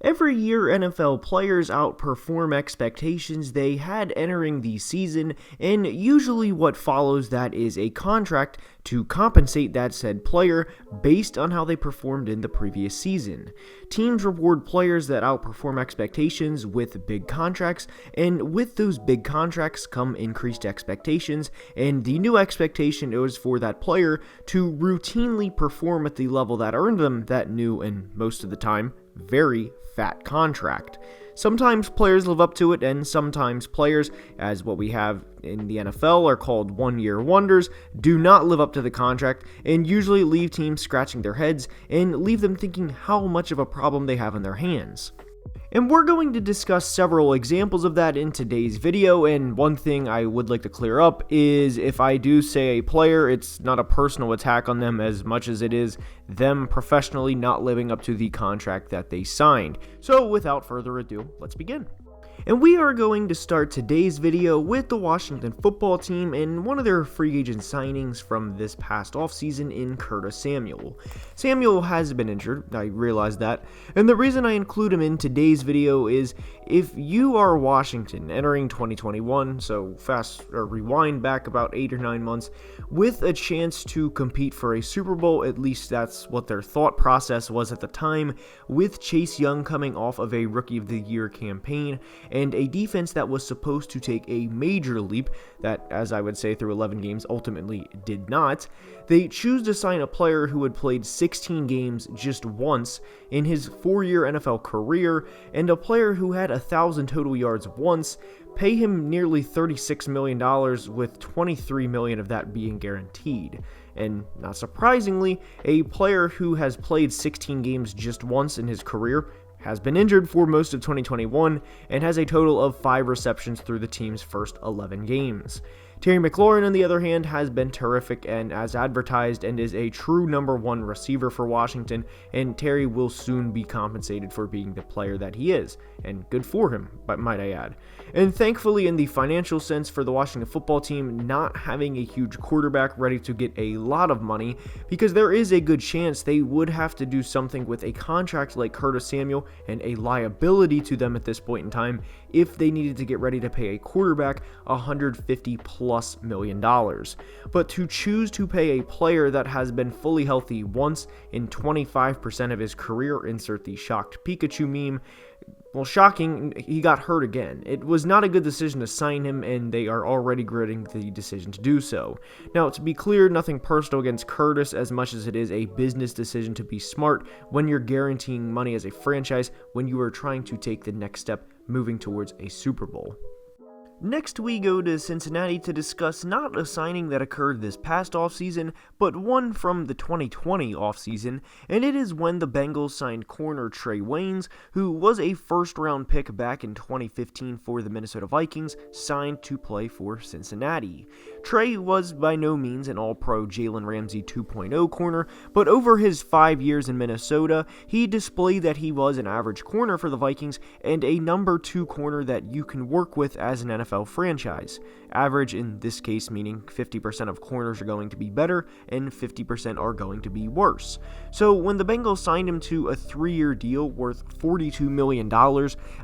Every year, NFL players outperform expectations they had entering the season, and usually what follows that is a contract to compensate that said player based on how they performed in the previous season. Teams reward players that outperform expectations with big contracts, and with those big contracts come increased expectations, and the new expectation is for that player to routinely perform at the level that earned them that new and most of the time very fat contract. Sometimes players live up to it, and sometimes players, as what we have in the NFL are called one-year wonders, do not live up to the contract and usually leave teams scratching their heads and leave them thinking how much of a problem they have in their hands. And we're going to discuss several examples of that in today's video, and one thing I would like to clear up is if I do say a player, it's not a personal attack on them as much as it is them professionally not living up to the contract that they signed. So without further ado, let's begin. And we are going to start today's video with the Washington football team and one of their free agent signings from this past offseason in Curtis Samuel. Samuel has been injured, I realize that, and the reason I include him in today's video is if you are Washington entering 2021, so rewind back about 8 or 9 months, with a chance to compete for a Super Bowl, at least that's what their thought process was at the time, with Chase Young coming off of a Rookie of the Year campaign, and a defense that was supposed to take a major leap that, as I would say, through 11 games ultimately did not, they choose to sign a player who had played 16 games just once in his 4-year NFL career, and a player who had 1,000 total yards once, pay him nearly $36 million, with $23 million of that being guaranteed. And not surprisingly, a player who has played 16 games just once in his career has been injured for most of 2021 and has a total of 5 receptions through the team's first 11 games. Terry McLaurin, on the other hand, has been terrific and as advertised and is a true number 1 receiver for Washington, and Terry will soon be compensated for being the player that he is, and good for him, but might I add. And thankfully, in the financial sense for the Washington football team, not having a huge quarterback ready to get a lot of money, because there is a good chance they would have to do something with a contract like Curtis Samuel and a liability to them at this point in time if they needed to get ready to pay a quarterback $150+ million. But to choose to pay a player that has been fully healthy once in 25% of his career, insert the shocked Pikachu meme, well, shocking, he got hurt again. It was not a good decision to sign him, and they are already regretting the decision to do so. Now, to be clear, nothing personal against Curtis as much as it is a business decision to be smart when you're guaranteeing money as a franchise when you are trying to take the next step moving towards a Super Bowl. Next, we go to Cincinnati to discuss not a signing that occurred this past offseason, but one from the 2020 offseason, and it is when the Bengals signed corner Trey Waynes, who was a first-round pick back in 2015 for the Minnesota Vikings, signed to play for Cincinnati. Trey was by no means an all-pro Jalen Ramsey 2.0 corner, but over his 5 years in Minnesota, he displayed that he was an average corner for the Vikings and a number 2 corner that you can work with as an NFL franchise. Average in this case meaning 50% of corners are going to be better and 50% are going to be worse. So when the Bengals signed him to a 3-year deal worth $42 million,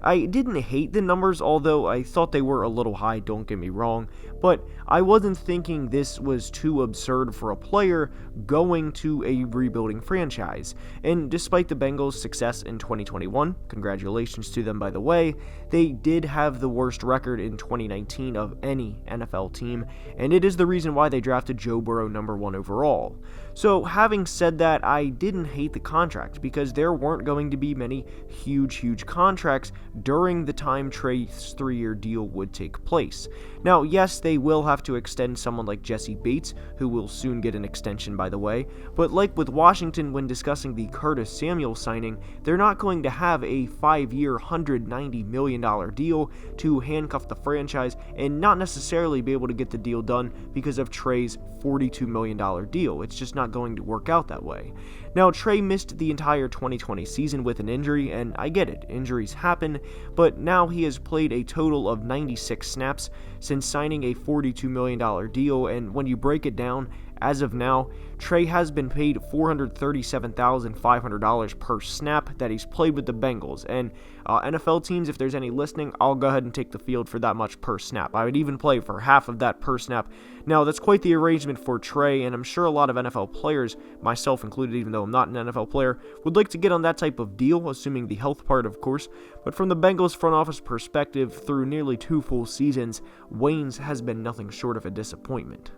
I didn't hate the numbers, although I thought they were a little high, don't get me wrong, but I wasn't thinking this was too absurd for a player going to a rebuilding franchise. And despite the Bengals' success in 2021, congratulations to them by the way, they did have the worst record in 2019 of any NFL team, and it is the reason why they drafted Joe Burrow number 1 overall. So having said that, I didn't hate the contract because there weren't going to be many huge contracts during the time Trey's 3-year deal would take place. Now, yes, they will have to extend someone like Jesse Bates, who will soon get an extension by the way, but like with Washington when discussing the Curtis Samuel signing, they're not going to have a 5-year, $190 million deal to handcuff the franchise and not necessarily be able to get the deal done because of Trey's $42 million deal. It's just not going to work out that way. Now, Trey missed the entire 2020 season with an injury, and I get it, injuries happen, but now he has played a total of 96 snaps since signing a $42 million deal, and when you break it down, as of now, Trey has been paid $437,500 per snap that he's played with the Bengals, and NFL teams, if there's any listening, I'll go ahead and take the field for that much per snap. I would even play for half of that per snap. Now, that's quite the arrangement for Trey, and I'm sure a lot of NFL players, myself included, even though I'm not an NFL player, would like to get on that type of deal, assuming the health part, of course. But from the Bengals front office perspective, through nearly 2 full seasons, Waynes has been nothing short of a disappointment.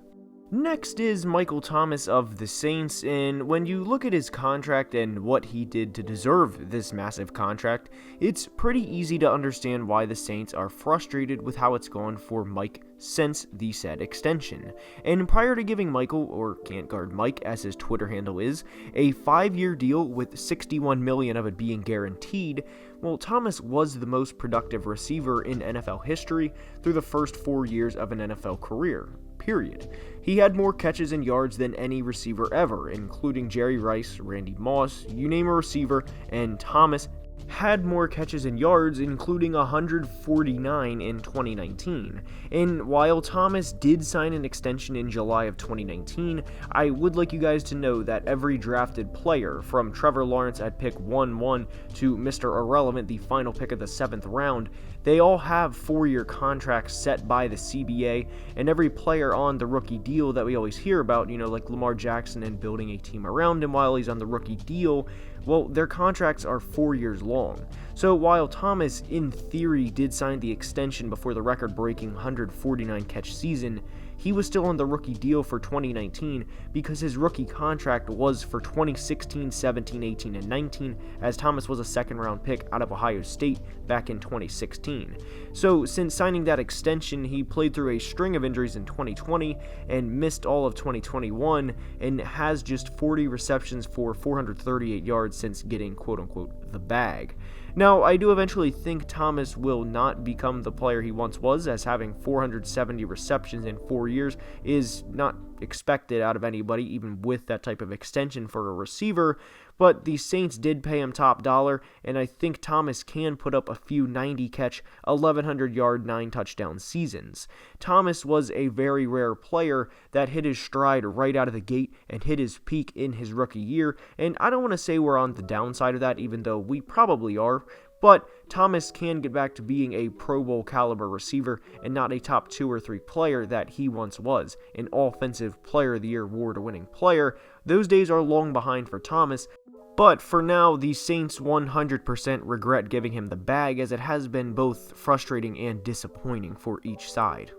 Next is Michael Thomas of the Saints, and when you look at his contract and what he did to deserve this massive contract, it's pretty easy to understand why the Saints are frustrated with how it's gone for Mike since the said extension. And prior to giving Michael, or Can't Guard Mike as his Twitter handle is, a 5-year deal with $61 million of it being guaranteed, well, Thomas was the most productive receiver in NFL history through the first 4 years of an NFL career. Period. He had more catches and yards than any receiver ever, including Jerry Rice, Randy Moss, you name a receiver, and Thomas had more catches and yards, including 149 in 2019. And while Thomas did sign an extension in July of 2019, I would like you guys to know that every drafted player, from Trevor Lawrence at pick 1-1 to Mr. Irrelevant, the final pick of the 7th round, they all have 4-year contracts set by the CBA, and every player on the rookie deal that we always hear about, like Lamar Jackson and building a team around him while he's on the rookie deal, well, their contracts are 4 years long. So while Thomas, in theory, did sign the extension before the record-breaking 149 catch season, he was still on the rookie deal for 2019 because his rookie contract was for 2016, 17, 18, and 19, as Thomas was a second-round pick out of Ohio State back in 2016. So since signing that extension, he played through a string of injuries in 2020 and missed all of 2021 and has just 40 receptions for 438 yards since getting quote-unquote the bag. Now, I do eventually think Thomas will not become the player he once was, as having 470 receptions in 4 years is not expected out of anybody, even with that type of extension for a receiver, but the Saints did pay him top dollar, and I think Thomas can put up a few 90-catch, 1,100-yard, 9-touchdown seasons. Thomas was a very rare player that hit his stride right out of the gate and hit his peak in his rookie year, and I don't want to say we're on the downside of that, even though we probably are, but Thomas can get back to being a Pro Bowl caliber receiver and not a top 2 or 3 player that he once was, an Offensive Player of the Year award-winning player. Those days are long behind for Thomas, but for now, the Saints 100% regret giving him the bag, as it has been both frustrating and disappointing for each side.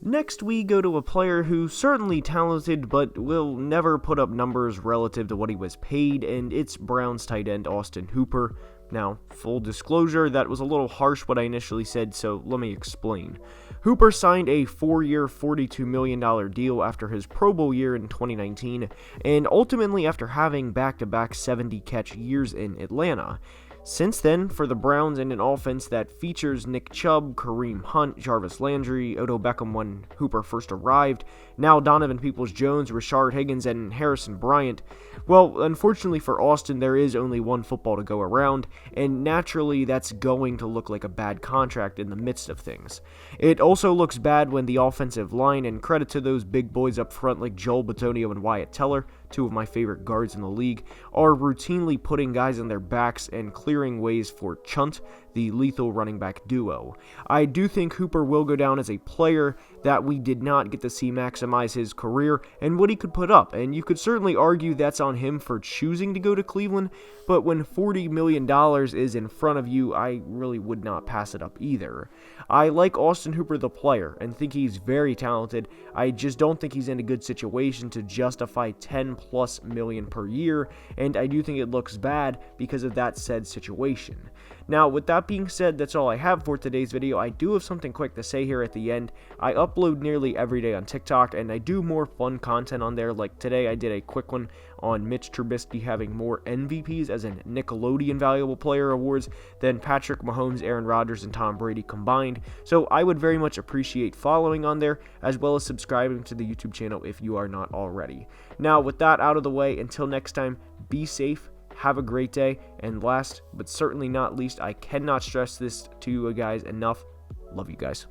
Next, we go to a player who's certainly talented, but will never put up numbers relative to what he was paid, and it's Browns tight end Austin Hooper. Now, full disclosure, that was a little harsh what I initially said, so let me explain. Hooper signed a 4-year, $42 million deal after his Pro Bowl year in 2019, and ultimately after having back-to-back 70-catch years in Atlanta. Since then, for the Browns and an offense that features Nick Chubb, Kareem Hunt, Jarvis Landry, Odell Beckham when Hooper first arrived, now Donovan Peoples-Jones, Rashard Higgins, and Harrison Bryant, well, unfortunately for Austin, there is only one football to go around, and naturally that's going to look like a bad contract in the midst of things. It also looks bad when the offensive line, and credit to those big boys up front like Joel Bitonio and Wyatt Teller, 2 of my favorite guards in the league, are routinely putting guys on their backs and clearing ways for Chunt, the lethal running back duo. I do think Hooper will go down as a player that we did not get to see maximize his career and what he could put up, and you could certainly argue that's on him for choosing to go to Cleveland, but when $40 million is in front of you, I really would not pass it up either. I like Austin Hooper the player and think he's very talented. I just don't think he's in a good situation to justify $10+ million per year, and I do think it looks bad because of that said situation. Now, with that being said, that's all I have for today's video. I do have something quick to say here at the end. I upload nearly every day on TikTok, and I do more fun content on there. Like today, I did a quick one on Mitch Trubisky having more MVPs, as in Nickelodeon Valuable Player Awards, than Patrick Mahomes, Aaron Rodgers, and Tom Brady combined. So I would very much appreciate following on there, as well as subscribing to the YouTube channel if you are not already. Now, with that out of the way, until next time, be safe. Have a great day, and last but certainly not least, I cannot stress this to you guys enough. Love you guys.